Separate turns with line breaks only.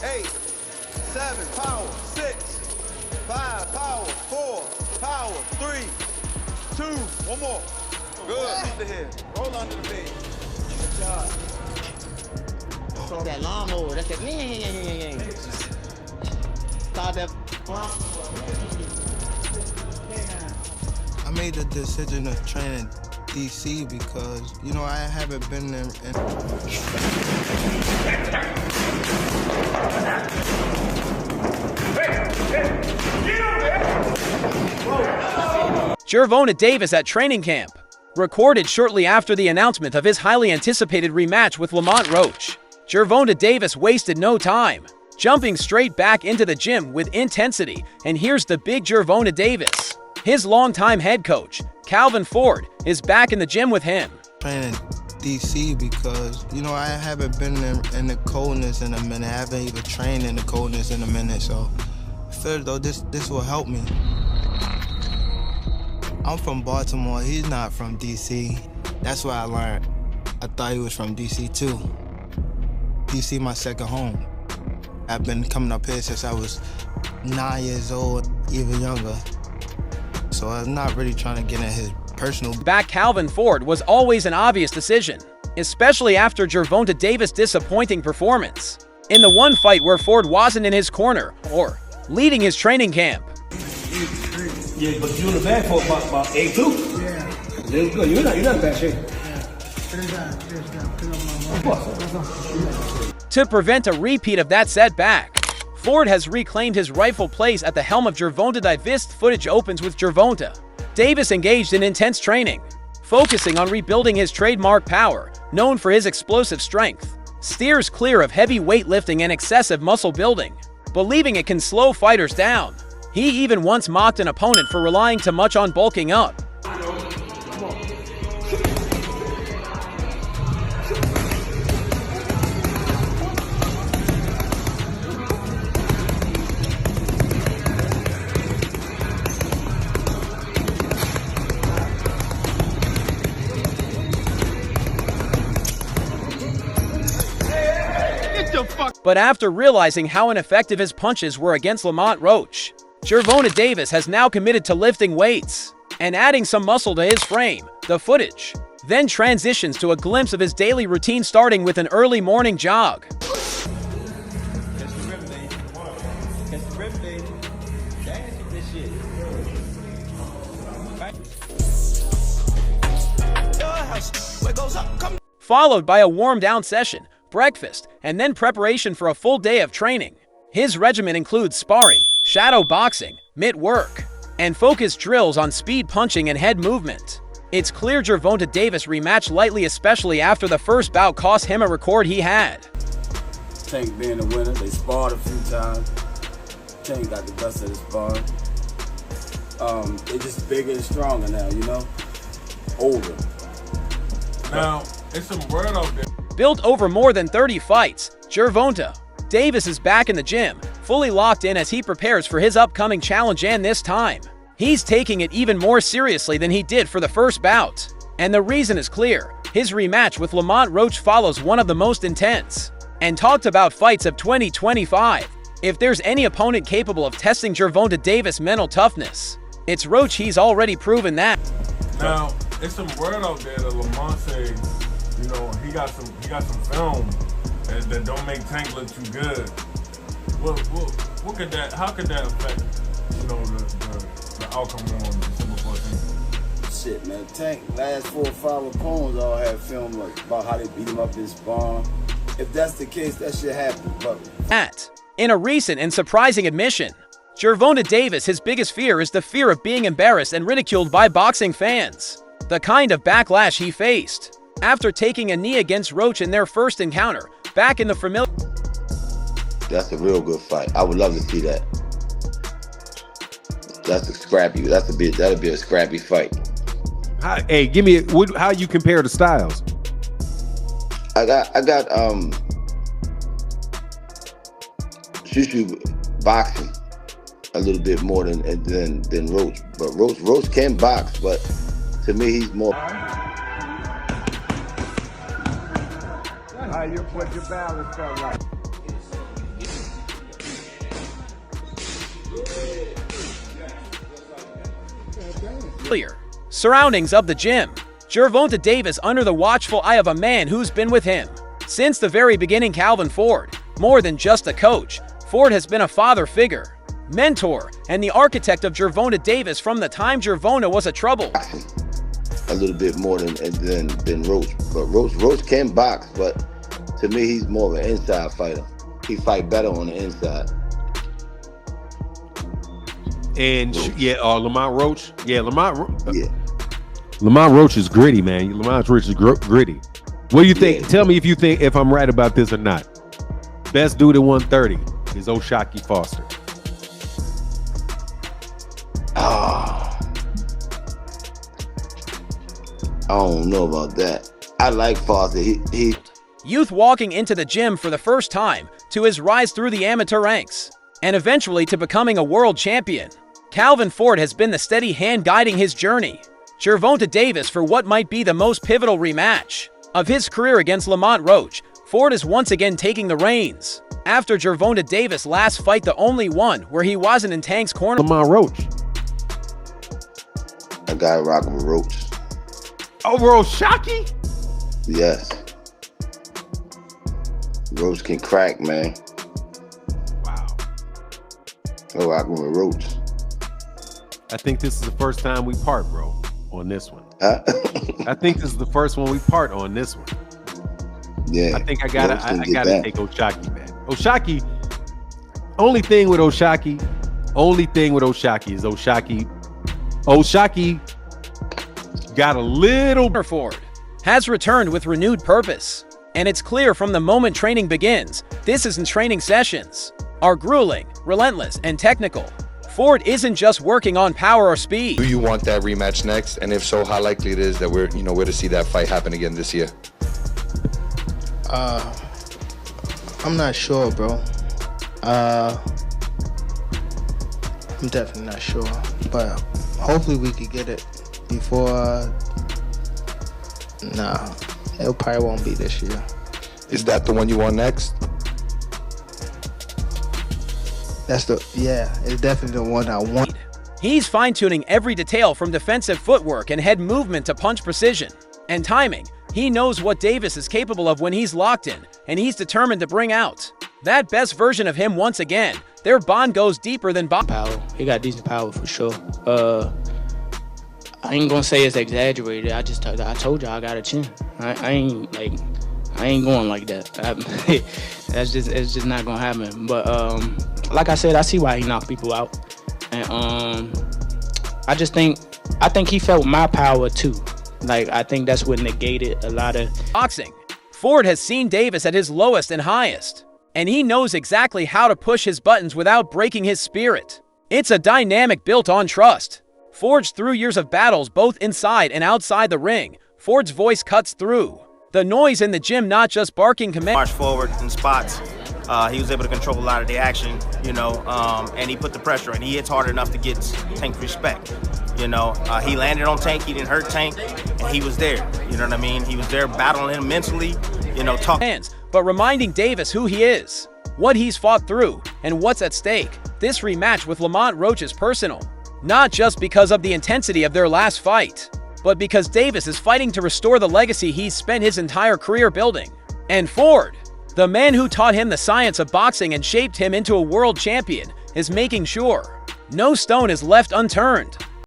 8, 7, power, 6, 5, power, 4, power, 3, 2, one more. Good, keep the head. Roll under the bed. Good job.
That's that lawnmower. That's that. Start that.
I made the decision to train in DC because, you know, I haven't been there.
Gervonta Davis at training camp. Recorded shortly after the announcement of his highly anticipated rematch with Lamont Roach, Gervonta Davis wasted no time, jumping straight back into the gym with intensity, and here's the big Gervonta Davis. His longtime head coach, Calvin Ford, is back in the gym with him.
Training DC because, you know, I haven't been in the coldness in a minute. I haven't even trained in the coldness in a minute, so I feel as though this will help me. I'm from Baltimore. He's not from DC. That's what I learned. I thought he was from DC too. DC my second home. I've been coming up here since I was 9 years old, even younger. So I'm not really trying to get in his personal.
Back Calvin Ford was always an obvious decision, especially after Gervonta Davis' disappointing performance in the one fight where Ford wasn't in his corner or leading his training camp.
Yeah, but you in the bag for about 8-2.
Yeah.
That's good. You're not in bad shape.
To prevent a repeat of that setback, Ford has reclaimed his rightful place at the helm of Gervonta Davis. Footage opens with Gervonta Davis engaged in intense training, focusing on rebuilding his trademark power, known for his explosive strength, steers clear of heavy weightlifting and excessive muscle building, believing it can slow fighters down. He even once mocked an opponent for relying too much on bulking up. But after realizing how ineffective his punches were against Lamont Roach, Gervonta Davis has now committed to lifting weights and adding some muscle to his frame. The footage then transitions to a glimpse of his daily routine, starting with an early morning jog. Followed by a warm-down session, breakfast, and then preparation for a full day of training. His regimen includes sparring, shadow boxing, mitt work, and focused drills on speed punching and head movement. It's clear Gervonta Davis rematched lightly, especially after the first bout cost him a record he had.
Tank being the winner, they sparred a few times. Tank got the best of the sparring. They just bigger and stronger now, you know? Older.
Now, it's some word out there.
Built over more than 30 fights, Gervonta Davis is back in the gym, fully locked in as he prepares for his upcoming challenge, and this time, he's taking it even more seriously than he did for the first bout. And the reason is clear. His rematch with Lamont Roach follows one of the most intense and talked about fights of 2025. If there's any opponent capable of testing Gervonta Davis' mental toughness, it's Roach. He's already proven that.
Now, it's some word out there that Lamont said, you know, he got some film that don't make Tank look too good. What could that? How could that affect, you know, the outcome on December 14th?
Shit, man. Tank last 4 or 5 opponents all had film about how they beat him up in sparring. If that's the case, that shit happen. But
in a recent and surprising admission, Gervonta Davis, his biggest fear is the fear of being embarrassed and ridiculed by boxing fans. The kind of backlash he faced after taking a knee against Roach in their first encounter back in the familiar.
That's a real good fight. I would love to see that. That's a scrappy. That'd be a scrappy fight.
Hey, give me how you compare the styles.
I got Shushu boxing a little bit more than Roach, but Roach can box, but to me he's more.
How you put your balance felt like?
Surroundings of the gym. Gervonta Davis under the watchful eye of a man who's been with him since the very beginning. Calvin Ford. More than just a coach, Ford has been a father figure, mentor, and the architect of Gervonta Davis from the time Gervonta was a trouble.
A little bit more than Roach. But Roach can box, but to me, he's more of an inside fighter. He fight better on the inside.
And Lamont Roach. Yeah, Lamont
Yeah.
Roach is gritty, man. Lamont Roach is gritty. What do you think?
Yeah.
Tell me if I'm right about this or not. Best dude at 130 is O'Shaquie Foster.
I don't know about that. I like Foster. He
Youth walking into the gym for the first time to his rise through the amateur ranks and eventually to becoming a world champion. Calvin Ford has been the steady hand guiding his journey. Gervonta Davis for what might be the most pivotal rematch of his career against Lamont Roach. Ford is once again taking the reins after Gervonta Davis' last fight, the only one where he wasn't in Tank's corner.
Lamont Roach.
a guy rocking with Roach.
Over O'Shaquie?
Yes. Roach can crack, man.
Wow.
Oh, rocking with Roach.
I think this is the first time we part, bro, on this one.
Huh?
I think this is the first one we part on this one.
Yeah.
I think I gotta take O'Shaquie, man. O'Shaquie, only thing with O'Shaquie is O'Shaquie got a little.
Ford has returned with renewed purpose, and it's clear from the moment training begins, this isn't training sessions are grueling, relentless, and technical. Ford isn't just working on power or speed.
Do you want that rematch next? And if so, how likely it is that we're to see that fight happen again this year?
I'm not sure, bro. I'm definitely not sure, but hopefully we could get it before. Nah, it probably won't be this year.
Is that the one you want next?
It's definitely the one I want.
He's fine-tuning every detail from defensive footwork and head movement to punch precision and timing. He knows what Davis is capable of when he's locked in, and he's determined to bring out that best version of him once again. Their bond goes deeper than
power. He got decent power for sure. I ain't gonna say it's exaggerated. I told you I got a chin. I ain't going like that. It's just not gonna happen. But like I said, I see why he knocked people out, and I think he felt my power too. Like, I think that's what negated a lot of
boxing. Ford has seen Davis at his lowest and highest, and he knows exactly how to push his buttons without breaking his spirit. It's a dynamic built on trust. Forged through years of battles both inside and outside the ring, Ford's voice cuts through the noise in the gym, not just barking commands.
March forward in spots. He was able to control a lot of the action, and he put the pressure in. He hits hard enough to get Tank respect. He landed on Tank, he didn't hurt Tank, and he was there. You know what I mean? He was there battling him mentally, talking.
But reminding Davis who he is, what he's fought through, and what's at stake. This rematch with Lamont Roach is personal, not just because of the intensity of their last fight, but because Davis is fighting to restore the legacy he's spent his entire career building. And Ford, the man who taught him the science of boxing and shaped him into a world champion, is making sure no stone is left unturned.